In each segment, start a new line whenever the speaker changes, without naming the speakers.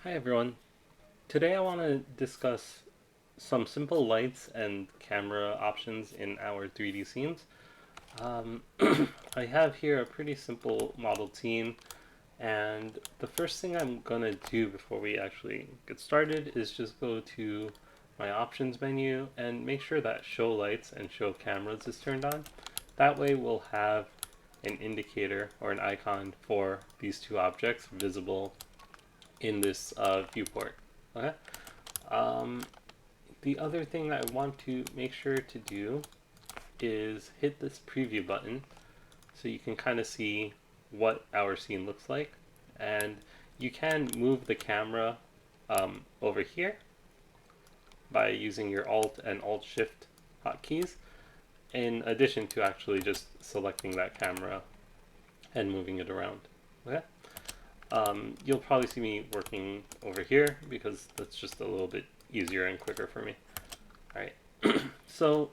Hi everyone. Today I want to discuss some simple lights and camera options in our 3D scenes. Um, I have here a pretty simple modeled scene, and the first thing I'm going to do before we actually get started is just go to my options menu and make sure that show lights and show cameras is turned on. That way we'll have an indicator or an icon for these two objects visible in this viewport. Okay. Um, the other thing I want to make sure to do is hit this preview button so you can kind of see what our scene looks like. And you can move the camera over here by using your Alt and Alt Shift hotkeys, in addition to actually just selecting that camera and moving it around. Okay. You'll probably see me working over here because that's just a little bit easier and quicker for me. Alright, so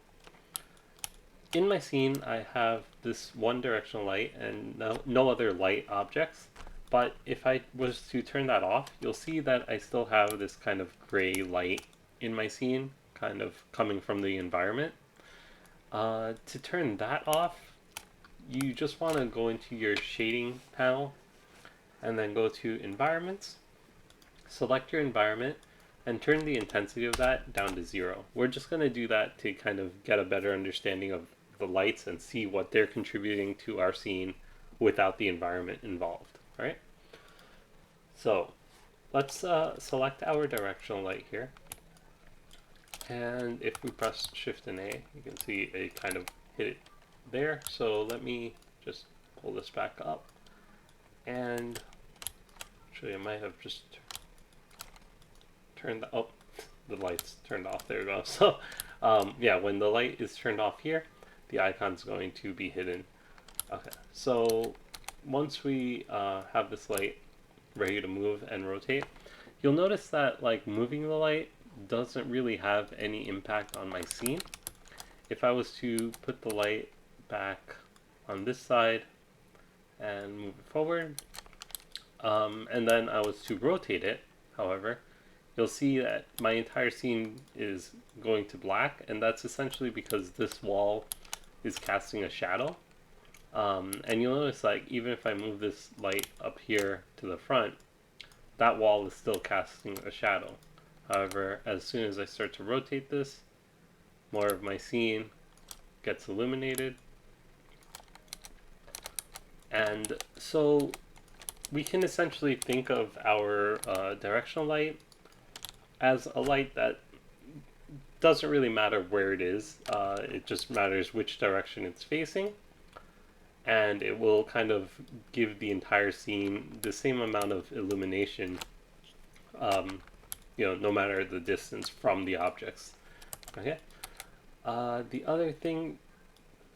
in my scene I have this one directional light and no other light objects, but if I was to turn that off, you'll see that I still have this kind of gray light in my scene, kind of coming from the environment. To turn that off, you just want to go into your shading panel and then go to environments, select your environment, and turn the intensity of that down to 0. We're just going to do that to kind of get a better understanding of the lights and see what they're contributing to our scene without the environment involved. All right. So let's select our directional light here. And if we press Shift and A, you can see it kind of hit it there. So let me just pull this back up. And actually, I might have just turned the lights turned off. There we go. So yeah, when the light is turned off here, the icon's going to be hidden. Okay, so once we have this light ready to move and rotate, you'll notice that like moving the light doesn't really have any impact on my scene. If I was to put the light back on this side and move it forward, and then I was to rotate it, however, you'll see that my entire scene is going to black, and that's essentially because this wall is casting a shadow. And you'll notice, like, even if I move this light up here to the front, that wall is still casting a shadow. However, as soon as I start to rotate this, more of my scene gets illuminated. And so we can essentially think of our directional light as a light that doesn't really matter where it is. It just matters which direction it's facing, and it will kind of give the entire scene the same amount of illumination, no matter the distance from the objects. Okay. The other thing,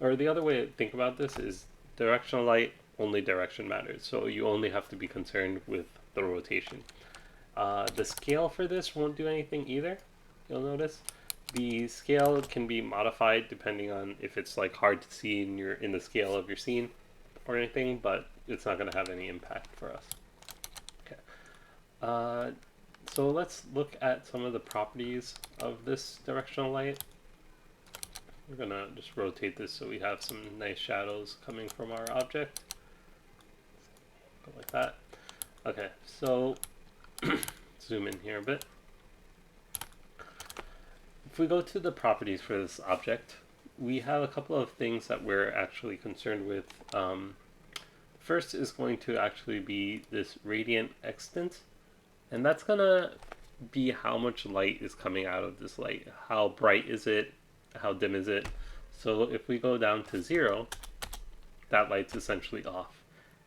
or the other way to think about this is directional light, only direction matters. So you only have to be concerned with the rotation. The scale for this won't do anything either, you'll notice. The scale can be modified depending on if it's like hard to see in the scale of your scene or anything, but it's not going to have any impact for us. Okay. So let's look at some of the properties of this directional light. We're going to just rotate this so we have some nice shadows coming from our object. Go like that. Okay, so zoom in here a bit. If we go to the properties for this object, we have a couple of things that we're actually concerned with. First is going to actually be this radiant extent, and that's going to be how much light is coming out of this light. How bright is it? How dim is it? So if we go down to 0, that light's essentially off.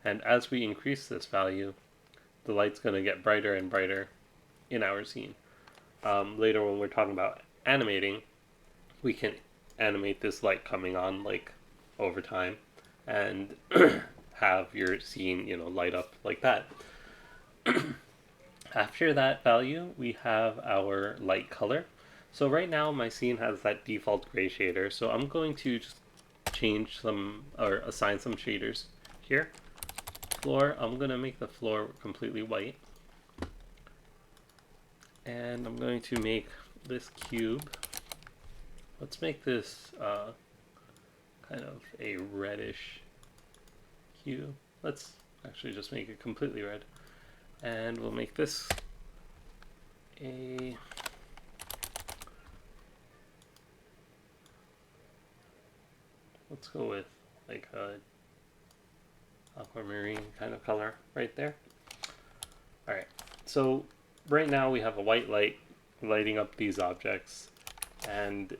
And as we increase this value, the light's going to get brighter and brighter in our scene. Later when we're talking about animating, we can animate this light coming on like over time and have your scene, light up like that. After that value, we have our light color. So right now my scene has that default gray shader, so I'm going to just change some or assign some shaders here. Floor, I'm going to make the floor completely white. And I'm going to make this cube. Let's make this kind of a reddish hue. Let's actually just make it completely red. And we'll make this a let's go with like a aquamarine kind of color right there. Alright, so right now we have a white light lighting up these objects, and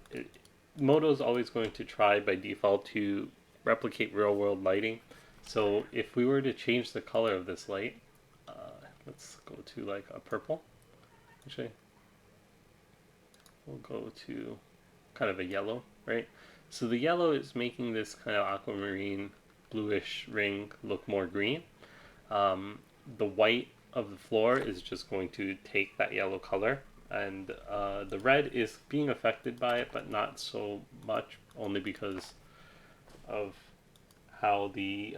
MODO is always going to try by default to replicate real world lighting. So if we were to change the color of this light, let's go to like a purple. Actually, we'll go to kind of a yellow, right? So the yellow is making this kind of aquamarine bluish ring look more green. The white of the floor is just going to take that yellow color, and the red is being affected by it, but not so much, only because of how the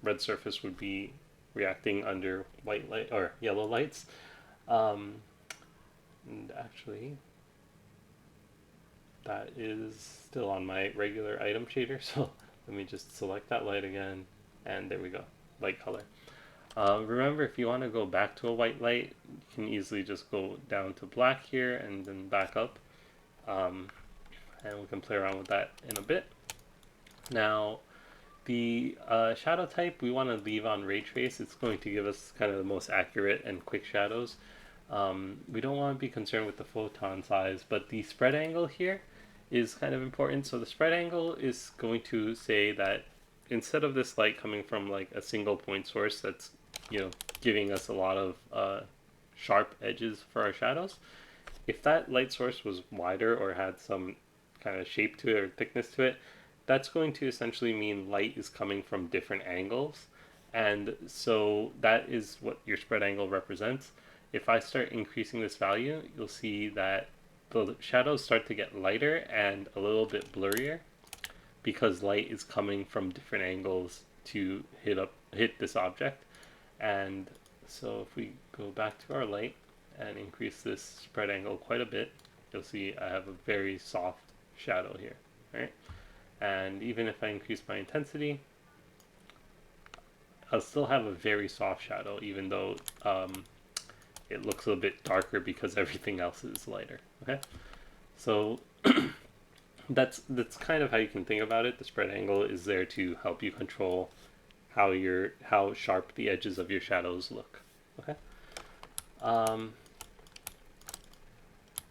red surface would be reacting under white light or yellow lights. And actually, that is still on my regular item shader, so let me just select that light again, and there we go, light color. Remember, if you want to go back to a white light, you can easily just go down to black here and then back up. And we can play around with that in a bit. Now, the shadow type we want to leave on ray trace. It's going to give us kind of the most accurate and quick shadows. We don't want to be concerned with the photon size, but the spread angle here is kind of important. So the spread angle is going to say that instead of this light coming from like a single point source that's giving us a lot of sharp edges for our shadows, if that light source was wider or had some kind of shape to it or thickness to it, that's going to essentially mean light is coming from different angles. And so that is what your spread angle represents. If I start increasing this value, you'll see that the shadows start to get lighter and a little bit blurrier, because light is coming from different angles to hit this object. And so if we go back to our light and increase this spread angle quite a bit, you'll see I have a very soft shadow here, right? And even if I increase my intensity, I'll still have a very soft shadow, even though it looks a little bit darker because everything else is lighter. Okay, so that's kind of how you can think about it. The spread angle is there to help you control how sharp the edges of your shadows look. Okay.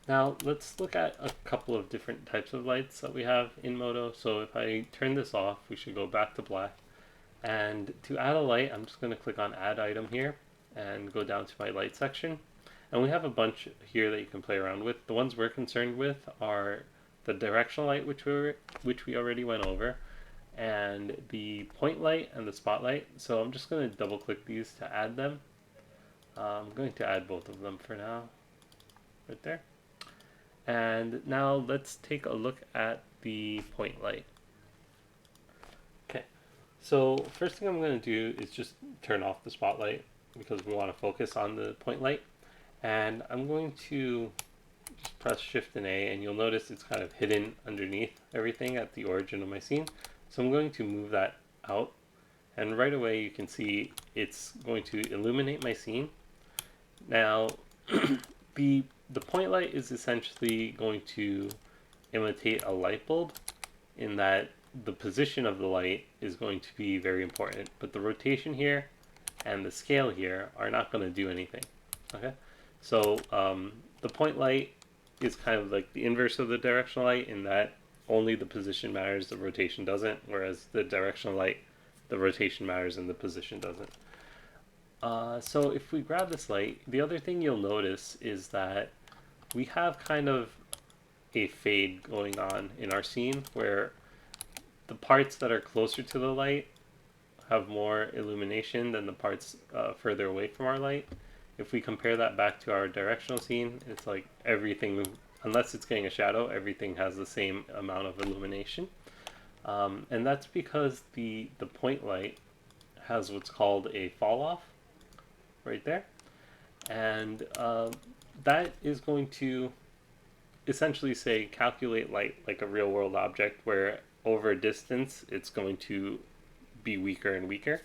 Now let's look at a couple of different types of lights that we have in MODO. So if I turn this off, we should go back to black. And to add a light, I'm just going to click on Add Item here and go down to my light section. And we have a bunch here that you can play around with. The ones we're concerned with are the directional light, which we already went over, and the point light and the spotlight. So I'm just going to double click these to add them. I'm going to add both of them for now, right there. And now let's take a look at the point light. Okay, so first thing I'm going to do is just turn off the spotlight because we want to focus on the point light. And I'm going to just press Shift and A, and you'll notice it's kind of hidden underneath everything at the origin of my scene. So I'm going to move that out, and right away you can see it's going to illuminate my scene. Now, the point light is essentially going to imitate a light bulb in that the position of the light is going to be very important, but the rotation here and the scale here are not going to do anything. Okay, so the point light is kind of like the inverse of the directional light in that only the position matters, the rotation doesn't, whereas the directional light, the rotation matters and the position doesn't. So if we grab this light, the other thing you'll notice is that we have kind of a fade going on in our scene where the parts that are closer to the light have more illumination than the parts further away from our light. If we compare that back to our directional scene, it's like everything, unless it's getting a shadow, everything has the same amount of illumination. And that's because the point light has what's called a fall off right there. And that is going to essentially say calculate light like a real world object, where over a distance it's going to be weaker and weaker.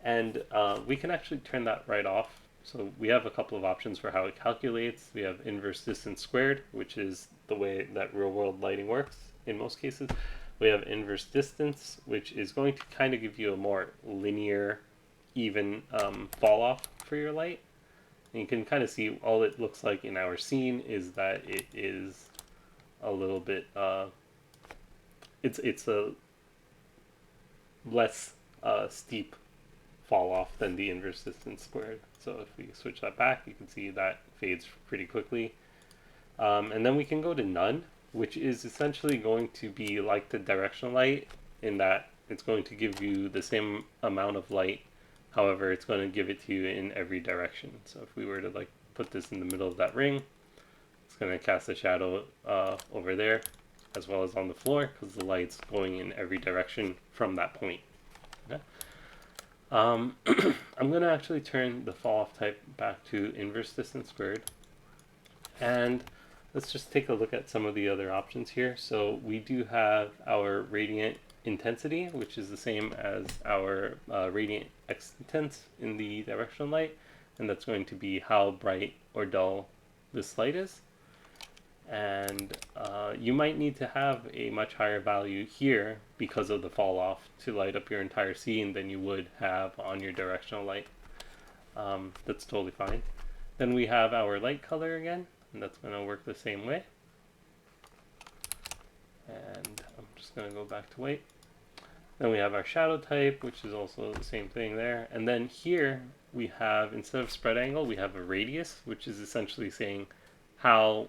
And we can actually turn that right off. So we have a couple of options for how it calculates. We have inverse distance squared, which is the way that real world lighting works in most cases. We have inverse distance, which is going to kind of give you a more linear, even fall off for your light. And you can kind of see all it looks like in our scene is that it is a little bit, it's a less steep fall off than the inverse distance squared. So if we switch that back, you can see that fades pretty quickly. And then we can go to none, which is essentially going to be like the directional light in that it's going to give you the same amount of light. However, it's going to give it to you in every direction. So if we were to like put this in the middle of that ring, it's going to cast a shadow over there as well as on the floor because the light's going in every direction from that point. Okay? I'm going to actually turn the fall off type back to inverse distance squared. And let's just take a look at some of the other options here. So we do have our radiant intensity, which is the same as our radiant extents in the directional light. And that's going to be how bright or dull this light is. And you might need to have a much higher value here because of the fall off to light up your entire scene than you would have on your directional light. That's totally fine. Then we have our light color again, and that's going to work the same way. And I'm just going to go back to white. Then we have our shadow type, which is also the same thing there. And then here we have, instead of spread angle, we have a radius, which is essentially saying how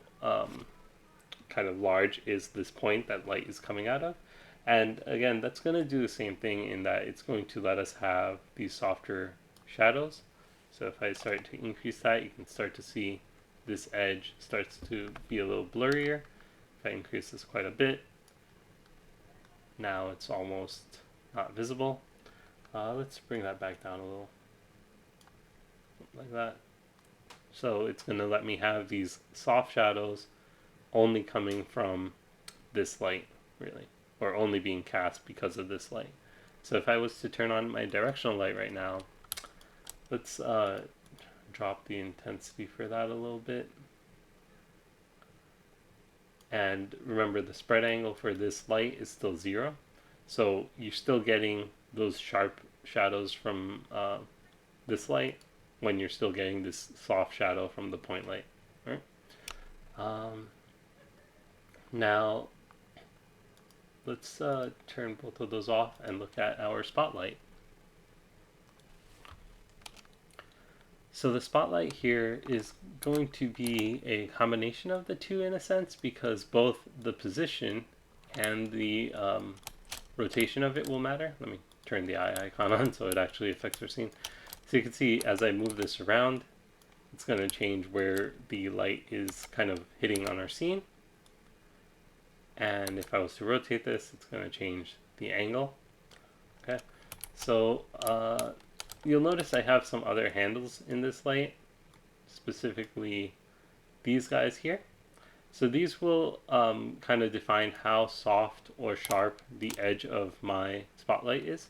kind of large is this point that light is coming out of. And again, that's going to do the same thing in that it's going to let us have these softer shadows. So if I start to increase that, you can start to see this edge starts to be a little blurrier. If I increase this quite a bit, now it's almost not visible. Let's bring that back down a little, like that. So it's going to let me have these soft shadows only coming from this light, really, or only being cast because of this light. So if I was to turn on my directional light right now, let's drop the intensity for that a little bit. And remember, the spread angle for this light is still 0. So you're still getting those sharp shadows from this light when you're still getting this soft shadow from the point light. Right? Now, let's turn both of those off and look at our spotlight. So the spotlight here is going to be a combination of the two in a sense, because both the position and the rotation of it will matter. Let me turn the eye icon on so it actually affects our scene. So you can see as I move this around, it's going to change where the light is kind of hitting on our scene. And if I was to rotate this, it's going to change the angle. Okay, so you'll notice I have some other handles in this light, specifically these guys here. So these will kind of define how soft or sharp the edge of my spotlight is.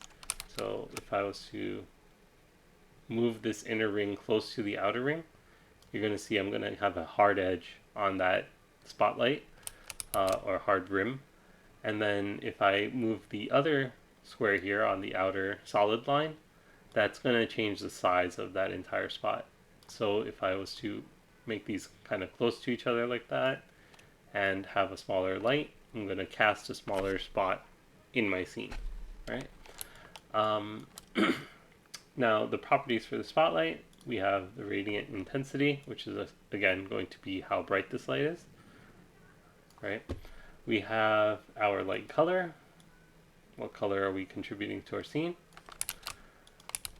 So if I was to move this inner ring close to the outer ring, you're going to see I'm going to have a hard edge on that spotlight, or hard rim. And then if I move the other square here on the outer solid line, that's going to change the size of that entire spot. So if I was to make these kind of close to each other like that and have a smaller light, I'm going to cast a smaller spot in my scene, right? Now the properties for the spotlight, we have the radiant intensity, which is again going to be how bright this light is, right? We have our light color. What color are we contributing to our scene?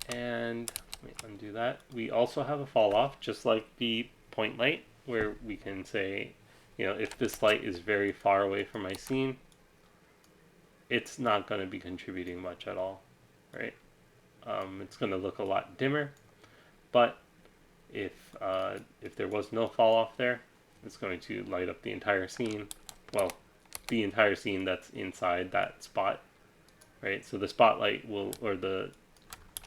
And let me undo that. We also have a fall off, just like the point light, where we can say, you know, if this light is very far away from my scene, it's not going to be contributing much at all, right? It's going to look a lot dimmer, but If there was no fall off there, it's going to light up the entire scene. Well, the entire scene that's inside that spot, right? So the spotlight will, or the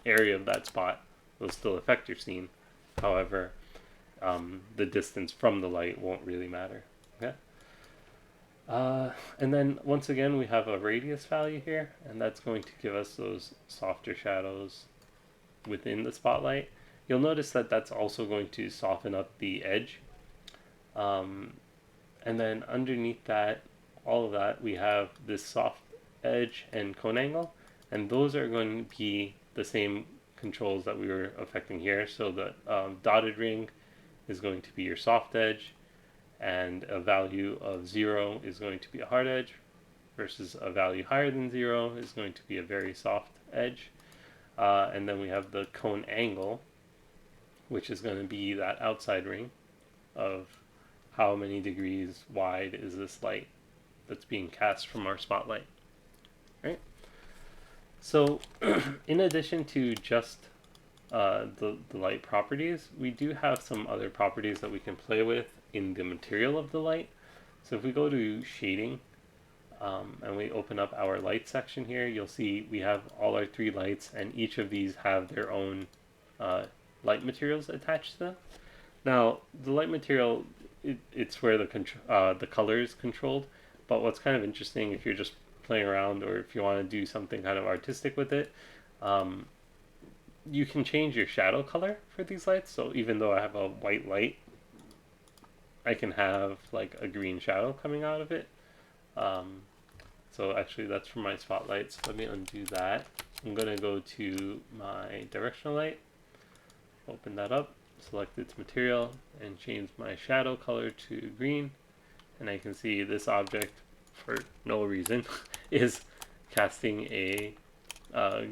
area of that spot will still affect your scene. However, the distance from the light won't really matter. Okay. And then once again, we have a radius value here, and that's going to give us those softer shadows within the spotlight. You'll notice that that's also going to soften up the edge. And then underneath that, all of that, we have this soft edge and cone angle, and those are going to be the same controls that we were affecting here. So the dotted ring is going to be your soft edge, and a value of 0 is going to be a hard edge, versus a value higher than 0 is going to be a very soft edge. And then we have the cone angle, which is going to be that outside ring of how many degrees wide is this light that's being cast from our spotlight, right? So in addition to just the light properties, we do have some other properties that we can play with in the material of the light. So if we go to shading, and we open up our light section here, you'll see we have all our 3 lights, and each of these have their own light materials attached to them. Now, the light material, it's where the color is controlled, but what's kind of interesting, if you're just playing around or if you want to do something kind of artistic with it, you can change your shadow color for these lights. So even though I have a white light, I can have like a green shadow coming out of it. So actually that's from my spotlight, so let me undo that. I'm going to go to my directional light, open that up, select its material, and change my shadow color to green. And I can see this object, for no reason, is casting a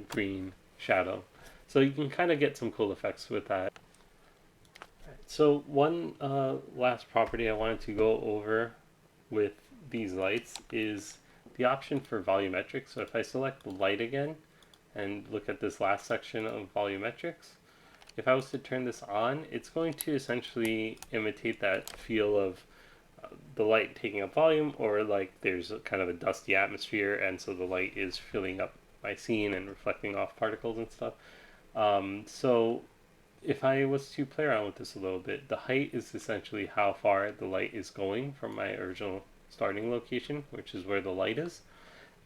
green shadow. So you can kind of get some cool effects with that. So one last property I wanted to go over with these lights is the option for volumetric. So if I select the light again and look at this last section of volumetrics, if I was to turn this on, it's going to essentially imitate that feel of the light taking up volume, or like there's a kind of a dusty atmosphere, and so the light is filling up my scene and reflecting off particles and stuff. So if I was to play around with this a little bit, the height is essentially how far the light is going from my original starting location, which is where the light is.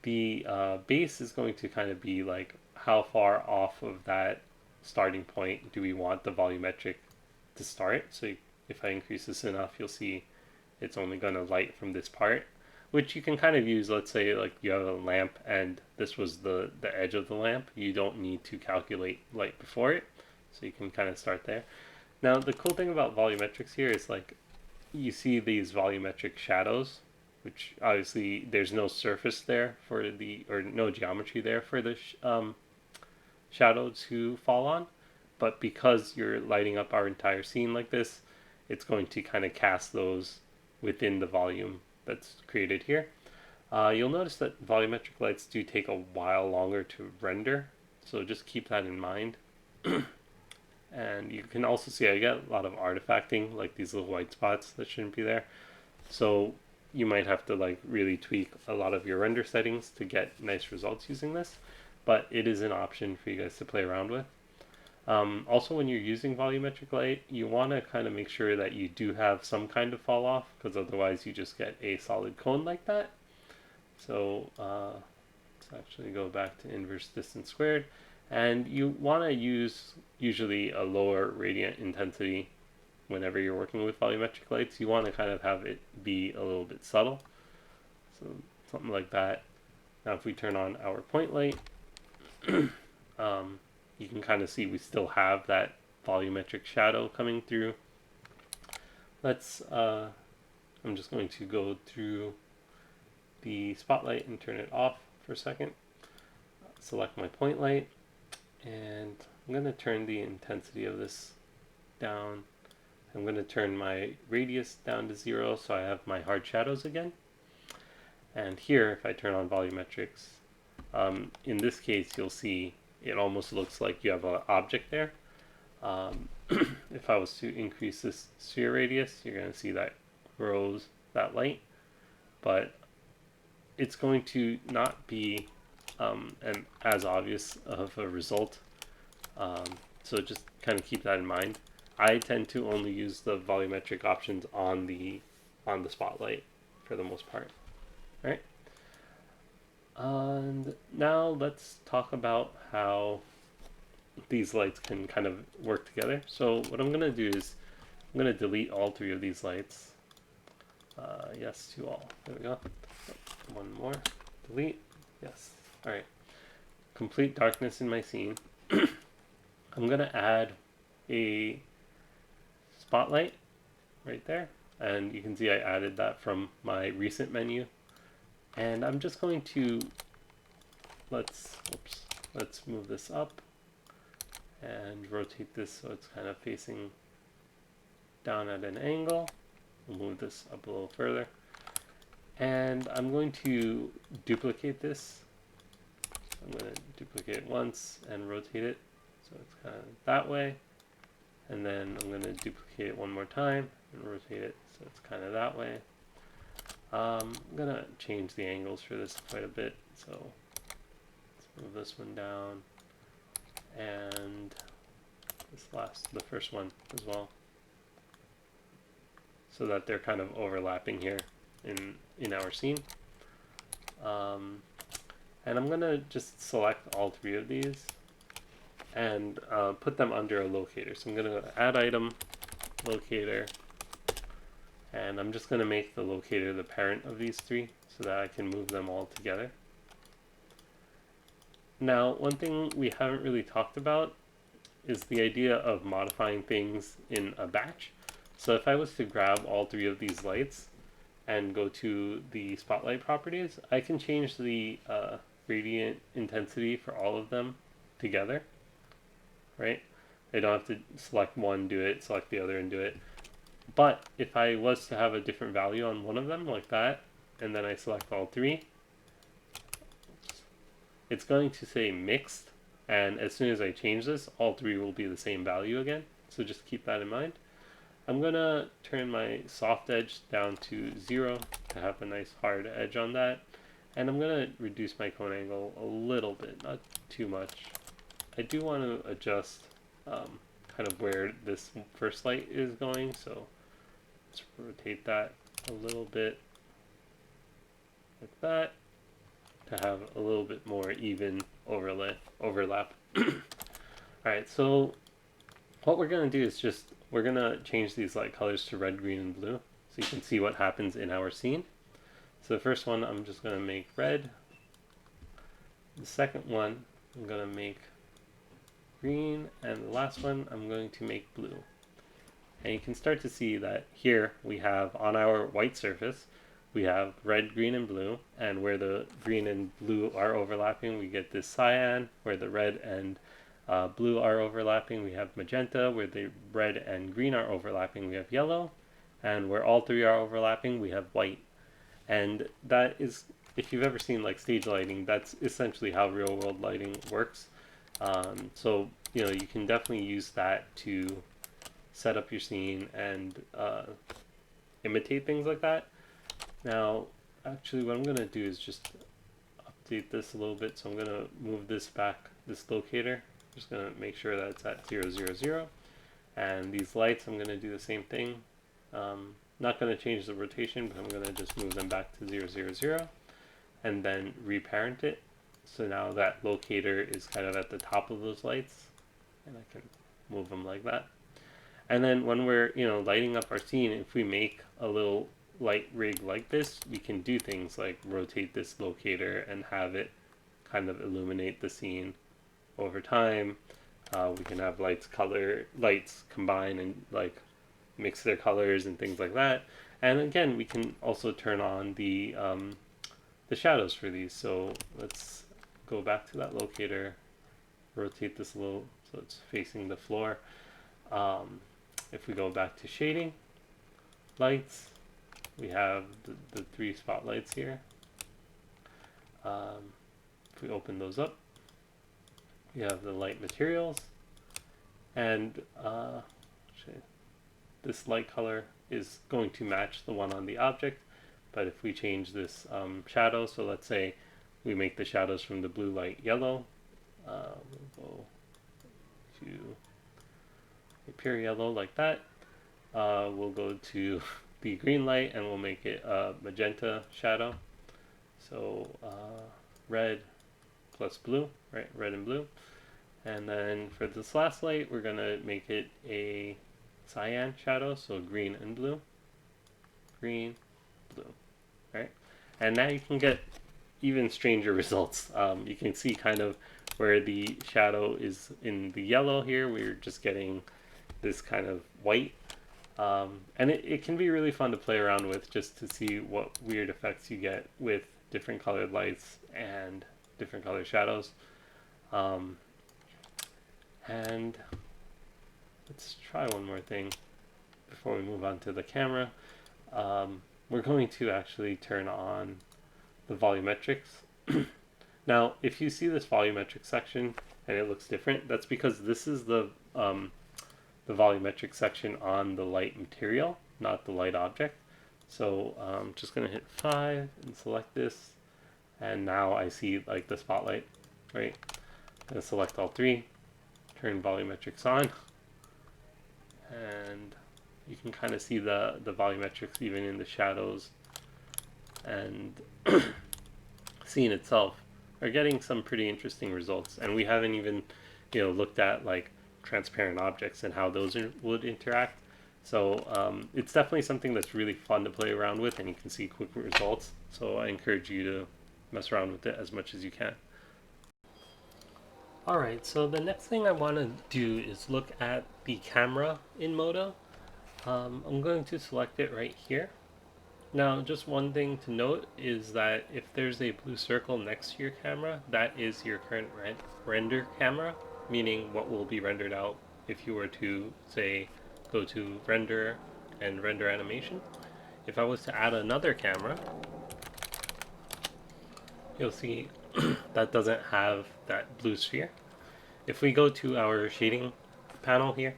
The base is going to kind of be like how far off of that starting point do we want the volumetric to start. So if I increase this enough, you'll see it's only going to light from this part, which you can kind of use. Let's say like you have a lamp and this was the edge of the lamp. You don't need to calculate light before it, so you can kind of start there. Now the cool thing about volumetrics here is like you see these volumetric shadows, which obviously there's no surface there for or no geometry there for the shadow to fall on, but because you're lighting up our entire scene like this, it's going to kind of cast those within the volume that's created here. You'll notice that volumetric lights do take a while longer to render, so just keep that in mind. And you can also see I get a lot of artifacting, like these little white spots that shouldn't be there. So you might have to like really tweak a lot of your render settings to get nice results using this, but it is an option for you guys to play around with. Also, when you're using volumetric light, you want to kind of make sure that you do have some kind of fall off, because otherwise you just get a solid cone like that. So let's actually go back to inverse distance squared, and you want to use usually a lower radiant intensity whenever you're working with volumetric lights. You want to kind of have it be a little bit subtle, so something like that. Now if we turn on our point light, you can kind of see we still have that volumetric shadow coming through. I'm just going to go through the spotlight and turn it off for a second. Select my point light, and I'm going to turn the intensity of this down. I'm going to turn my radius down to 0 so I have my hard shadows again. And here, if I turn on volumetrics, in this case you'll see it almost looks like you have an object there. If if I was to increase this sphere radius, you're going to see that grows that light, but it's going to not be as obvious of a result. So just kind of keep that in mind. I tend to only use the volumetric options on the spotlight for the most part. All right. And now let's talk about how these lights can kind of work together. So what I'm going to do is I'm going to delete all three of these lights. Yes to all. There we go. One more. Delete. Yes. All right. Complete darkness in my scene. I'm going to add a spotlight right there. And you can see I added that from my recent menu. And I'm just going to, let's move this up and rotate this so it's kind of facing down at an angle. We'll move this up a little further. And I'm going to duplicate this. I'm going to duplicate it once and rotate it so it's kind of that way. And then I'm going to duplicate it one more time and rotate it so it's kind of that way. I'm going to change the angles for this quite a bit. So let's move this one down and the first one as well, so that they're kind of overlapping here in our scene. And I'm going to just select all three of these and put them under a locator. So I'm going to add item, locator, and I'm just going to make the locator the parent of these three so that I can move them all together. Now, one thing we haven't really talked about is the idea of modifying things in a batch. So if I was to grab all three of these lights and go to the spotlight properties, I can change the gradient intensity for all of them together, right? I don't have to select one, do it, select the other and do it. But if I was to have a different value on one of them like that, and then I select all three, it's going to say mixed, and as soon as I change this, all three will be the same value again. So just keep that in mind. I'm going to turn my soft edge down to 0 to have a nice hard edge on that. And I'm going to reduce my cone angle a little bit, not too much. I do want to adjust kind of where this first light is going, so let's rotate that a little bit like that to have a little bit more even overlap. Alright, so what we're going to do is we're going to change these light colors to red, green, and blue so you can see what happens in our scene. So the first one I'm just going to make red. The second one I'm going to make green, and the last one I'm going to make blue. And you can start to see that here we have on our white surface we have red, green, and blue, and where the green and blue are overlapping we get this cyan. Where the red and blue are overlapping we have magenta. Where the red and green are overlapping we have yellow, and where all three are overlapping we have white. And that is, if you've ever seen like stage lighting, that's essentially how real world lighting works. So you know, you can definitely use that to set up your scene and imitate things like that. Now, actually what I'm going to do is just update this a little bit. So I'm going to move this back, this locator. Just going to make sure that it's at 0, 0, 0. And these lights, I'm going to do the same thing. Not going to change the rotation, but I'm going to just move them back to 0, 0, 0. And then reparent it. So now that locator is kind of at the top of those lights. And I can move them like that. And then when we're, lighting up our scene, if we make a little light rig like this, we can do things like rotate this locator and have it kind of illuminate the scene over time. We can have lights combine and like mix their colors and things like that. And again, we can also turn on the shadows for these. So let's go back to that locator, rotate this a little so it's facing the floor. If we go back to shading, lights, we have the three spotlights here. If we open those up, we have the light materials, and actually, this light color is going to match the one on the object. But if we change this shadow, so let's say we make the shadows from the blue light yellow, we'll go to a pure yellow like that. We'll go to the green light and we'll make it a magenta shadow. So red plus blue, right? Red and blue. And then for this last light, we're gonna make it a cyan shadow, so green and blue. Green, blue, right? And now you can get even stranger results. You can see kind of where the shadow is in the yellow here. We're just getting this kind of white. And it can be really fun to play around with just to see what weird effects you get with different colored lights and different colored shadows. And let's try one more thing before we move on to the camera. We're going to actually turn on the volumetrics. Now, if you see this volumetric section and it looks different, that's because this is the volumetric section on the light material, not the light object. So I'm just going to hit 5 and select this. And now I see like the spotlight, right? I'm going to select all 3, turn volumetrics on. And you can kind of see the volumetrics even in the shadows, and scene itself are getting some pretty interesting results. And we haven't even, looked at like transparent objects and how those would interact. So it's definitely something that's really fun to play around with, and you can see quick results. So I encourage you to mess around with it as much as you can. Alright, so the next thing I want to do is look at the camera in MODO. I'm going to select it right here. Now, just one thing to note is that if there's a blue circle next to your camera, that is your current render camera, meaning what will be rendered out if you were to, say, go to render and render animation. If I was to add another camera, you'll see that doesn't have that blue sphere. If we go to our shading panel here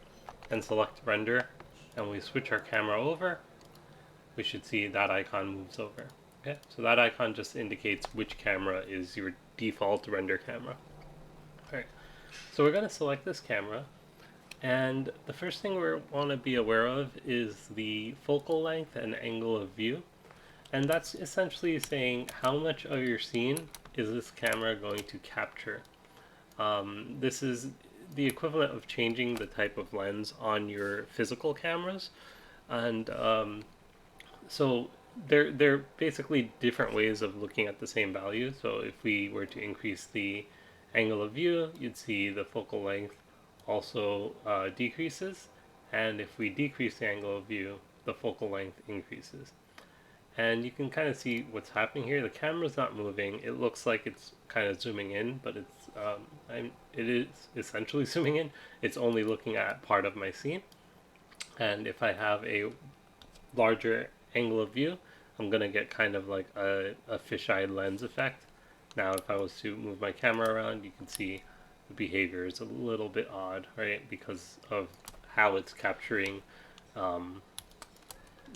and select render and we switch our camera over, we should see that icon moves over. Okay, so that icon just indicates which camera is your default render camera. Alright, so we're going to select this camera, and the first thing we want to be aware of is the focal length and angle of view. And that's essentially saying how much of your scene is this camera going to capture. This is the equivalent of changing the type of lens on your physical cameras. And so they're basically different ways of looking at the same value. So if we were to increase the angle of view, you'd see the focal length also decreases. And if we decrease the angle of view, the focal length increases. And you can kind of see what's happening here. The camera's not moving. It looks like it's kind of zooming in, but it is essentially zooming in. It's only looking at part of my scene. And if I have a larger angle of view, I'm going to get kind of like a fisheye lens effect. Now, if I was to move my camera around, you can see the behavior is a little bit odd, right? Because of how it's capturing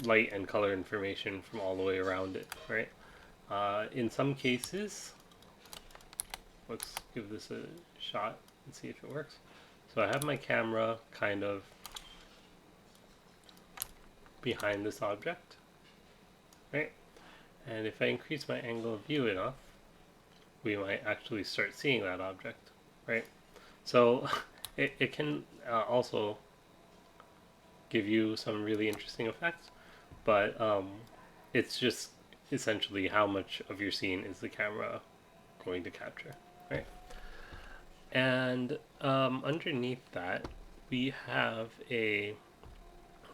light and color information from all the way around it, right? In some cases, let's give this a shot and see if it works. So I have my camera kind of behind this object, right? And if I increase my angle of view enough, we might actually start seeing that object, right? So it can also give you some really interesting effects, but it's just essentially how much of your scene is the camera going to capture, right? And underneath that, we have a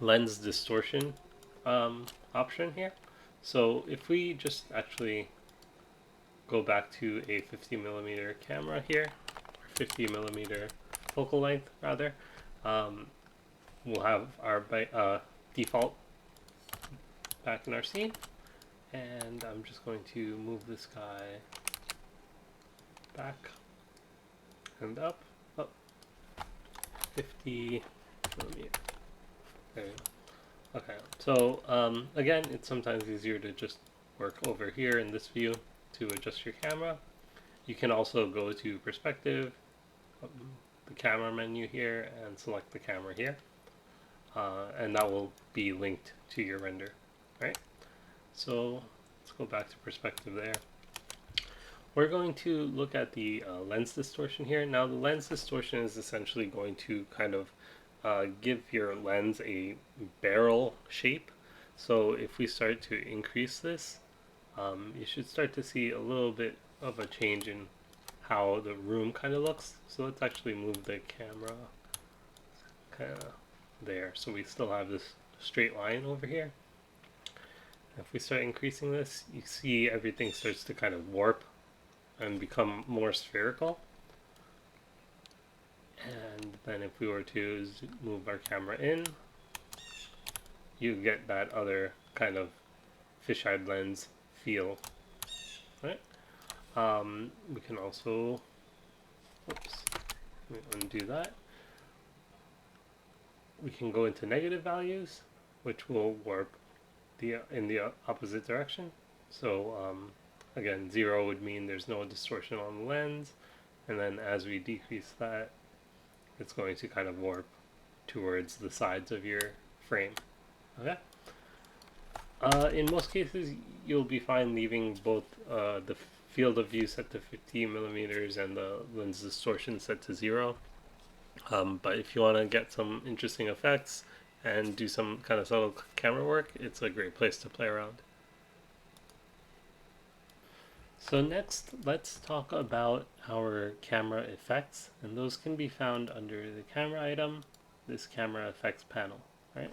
lens distortion option here. So if we just actually go back to a 50mm camera here, or 50mm focal length rather, we'll have our default back in our scene, and I'm just going to move this guy back and up, 50mm. There we go. So again, it's sometimes easier to just work over here in this view to adjust your camera. You can also go to perspective, um, the camera menu here, and select the camera here, and that will be linked to your render, right? So let's go back to perspective there. We're going to look at the lens distortion here. Now the lens distortion is essentially going to kind of give your lens a barrel shape. So if we start to increase this, you should start to see a little bit of a change in how the room kind of looks. So let's actually move the camera kind of there. So we still have this straight line over here. If we start increasing this, you see everything starts to kind of warp and become more spherical. And then if we were to move our camera in, you get that other kind of fisheye lens feel, right? We can also, oops, let me undo that. We can go into negative values, which will warp in the opposite direction. So again, 0 would mean there's no distortion on the lens, and then as we decrease that, it's going to kind of warp towards the sides of your frame. Okay. In most cases, you'll be fine leaving both the field of view set to 15 millimeters and the lens distortion set to 0. But if you want to get some interesting effects and do some kind of subtle camera work, it's a great place to play around. So next, let's talk about our camera effects, and those can be found under the camera item, this camera effects panel, right?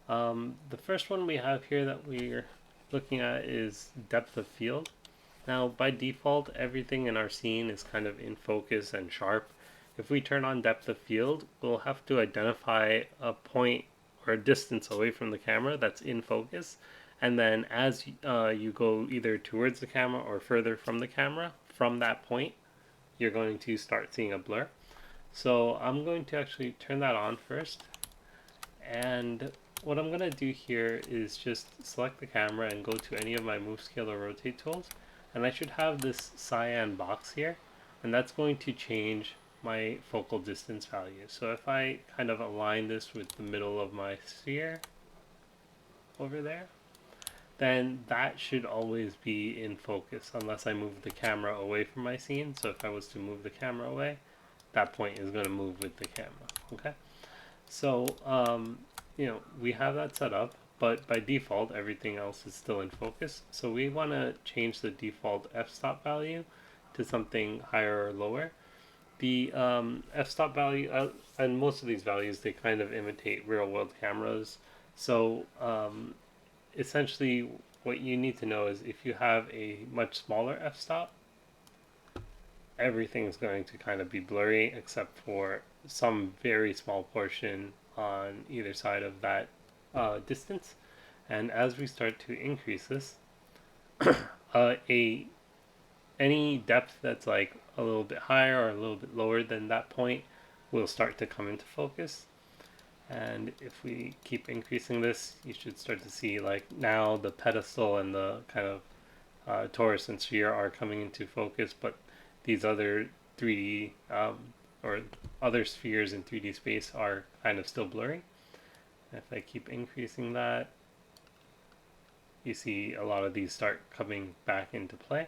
The first one we have here that we're looking at is depth of field. Now, by default, everything in our scene is kind of in focus and sharp. If we turn on depth of field, we'll have to identify a point or a distance away from the camera that's in focus. And then as you go either towards the camera or further from the camera, from that point, you're going to start seeing a blur. So I'm going to actually turn that on first. And what I'm going to do here is just select the camera and go to any of my move, scale, or rotate tools. And I should have this cyan box here. And that's going to change my focal distance value. So if I kind of align this with the middle of my sphere over there, then that should always be in focus unless I move the camera away from my scene. So if I was to move the camera away, that point is going to move with the camera. Okay. So, we have that set up, but by default, everything else is still in focus. So we want to change the default f-stop value to something higher or lower. The f-stop value, and most of these values, they kind of imitate real-world cameras. So essentially, what you need to know is if you have a much smaller f-stop, everything's going to kind of be blurry except for some very small portion on either side of that distance. And as we start to increase this, any depth that's like a little bit higher or a little bit lower than that point will start to come into focus. And if we keep increasing this, you should start to see like now the pedestal and the kind of torus and sphere are coming into focus, but these other 3D or other spheres in 3D space are kind of still blurry. If I keep increasing that, you see a lot of these start coming back into play.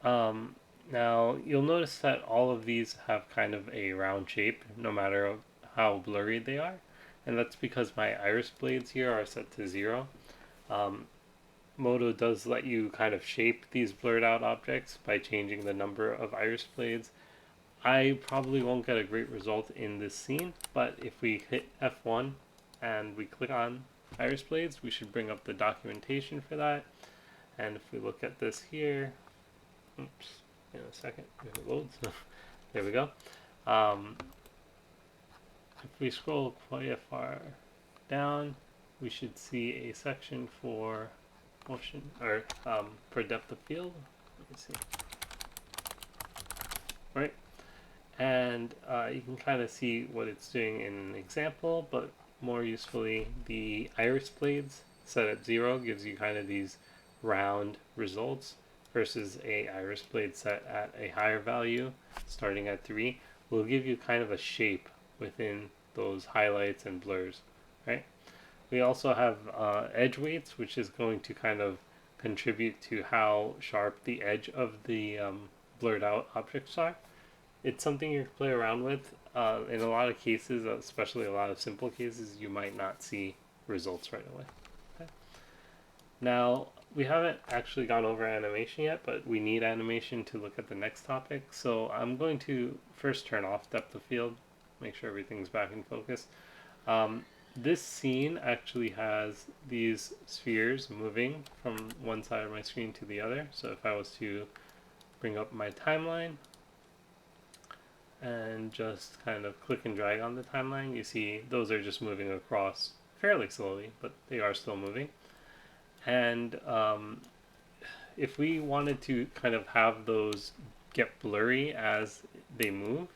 Now you'll notice that all of these have kind of a round shape no matter how blurry they are, and that's because my iris blades here are set to 0. MODO does let you kind of shape these blurred out objects by changing the number of iris blades. I probably won't get a great result in this scene, but if we hit F1 and we click on iris blades, we should bring up the documentation for that. And if we look at this here, oops, in a second, if it loads, there we go. If we scroll quite far down, we should see a section for motion or for depth of field. Let me see. Right, and you can kind of see what it's doing in an example, but more usefully, the iris blades set at 0 gives you kind of these round results versus a iris blade set at a higher value starting at 3 will give you kind of a shape within those highlights and blurs, right? We also have edge weights, which is going to kind of contribute to how sharp the edge of the blurred out objects are. It's something you can play around with. In a lot of cases, especially a lot of simple cases, you might not see results right away. Okay. Now, we haven't actually gone over animation yet, but we need animation to look at the next topic. So I'm going to first turn off depth of field, make sure everything's back in focus. This scene actually has these spheres moving from one side of my screen to the other. So if I was to bring up my timeline and just kind of click and drag on the timeline, you see those are just moving across fairly slowly, but they are still moving. And if we wanted to kind of have those get blurry as they move,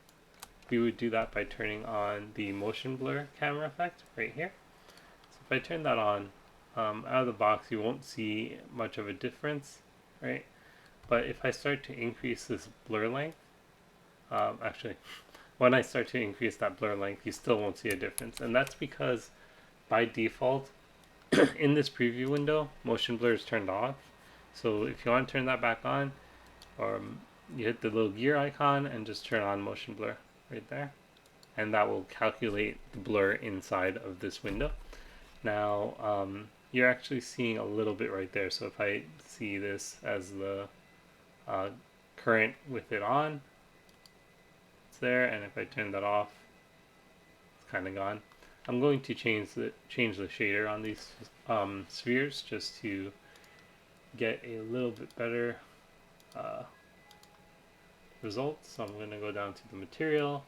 we would do that by turning on the motion blur camera effect right here. So if I turn that on, out of the box you won't see much of a difference, right? But if I start to increase this blur length, actually, when I start to increase that blur length, you still won't see a difference. And that's because by default, in this preview window, motion blur is turned off. So if you want to turn that back on, you hit the little gear icon and just turn on motion blur right there. And that will calculate the blur inside of this window. Now, you're actually seeing a little bit right there. So if I see this as the current with it on, it's there, and if I turn that off, it's kind of gone. I'm going to change the shader on these spheres just to get a little bit better results. So I'm going to go down to the material.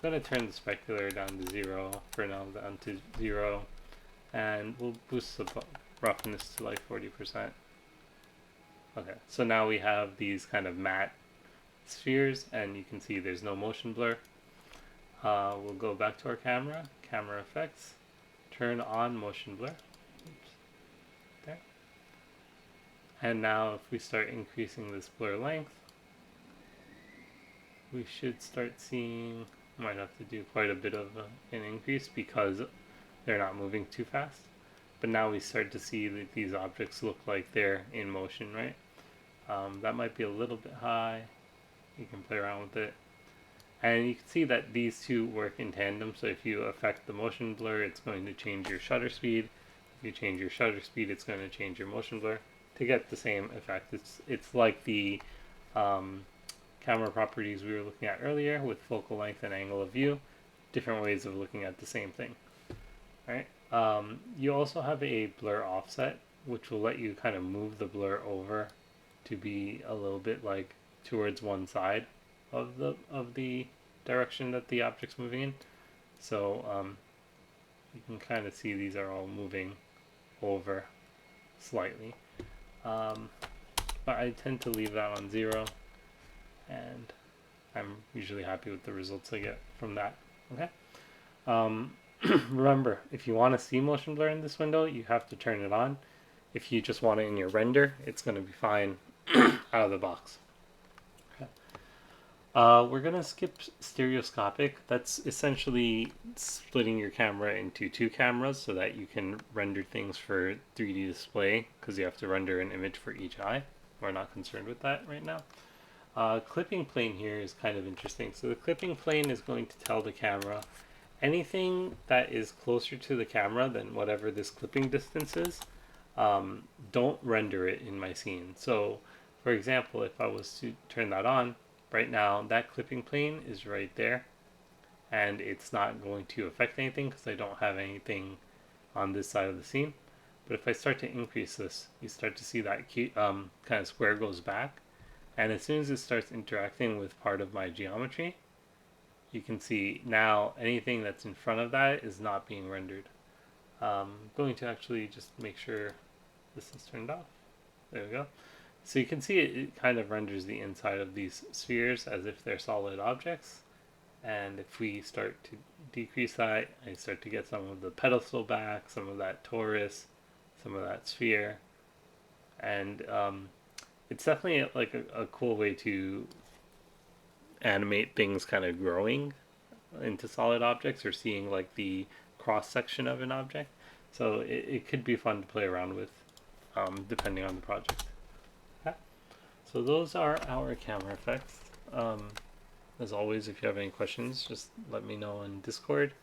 I'm going to turn the specular down to 0 for now, down to 0, and we'll boost the roughness to like 40%. Okay, so now we have these kind of matte spheres, and you can see there's no motion blur. We'll go back to our camera effects, turn on motion blur. Oops. There. And now if we start increasing this blur length, we should start seeing, might have to do quite a bit of an increase because they're not moving too fast. But now we start to see that these objects look like they're in motion, right? That might be a little bit high. You can play around with it. And you can see that these two work in tandem. So if you affect the motion blur, it's going to change your shutter speed. If you change your shutter speed, it's going to change your motion blur to get the same effect. It's like the camera properties we were looking at earlier with focal length and angle of view. Different ways of looking at the same thing. Right? You also have a blur offset, which will let you kind of move the blur over to be a little bit like towards one side of the direction that the object's moving in. So you can kind of see these are all moving over slightly. But I tend to leave that on 0, and I'm usually happy with the results I get from that. Okay. Remember, if you want to see motion blur in this window, you have to turn it on. If you just want it in your render, it's going to be fine out of the box. We're going to skip stereoscopic. That's essentially splitting your camera into 2 cameras so that you can render things for 3D display, because you have to render an image for each eye. We're not concerned with that right now. Clipping plane here is kind of interesting. So the clipping plane is going to tell the camera anything that is closer to the camera than whatever this clipping distance is, don't render it in my scene. So for example, if I was to turn that on, right now that clipping plane is right there, and it's not going to affect anything because I don't have anything on this side of the scene. But if I start to increase this, you start to see that kind of square goes back, and as soon as it starts interacting with part of my geometry, you can see now anything that's in front of that is not being rendered. I'm going to actually just make sure this is turned off. There we go. So you can see it kind of renders the inside of these spheres as if they're solid objects. And if we start to decrease that, I start to get some of the pedestal back, some of that torus, some of that sphere. And it's definitely like a cool way to animate things kind of growing into solid objects or seeing like the cross section of an object. So it could be fun to play around with depending on the project. Yeah. So those are our camera effects. As always, if you have any questions, just let me know in Discord.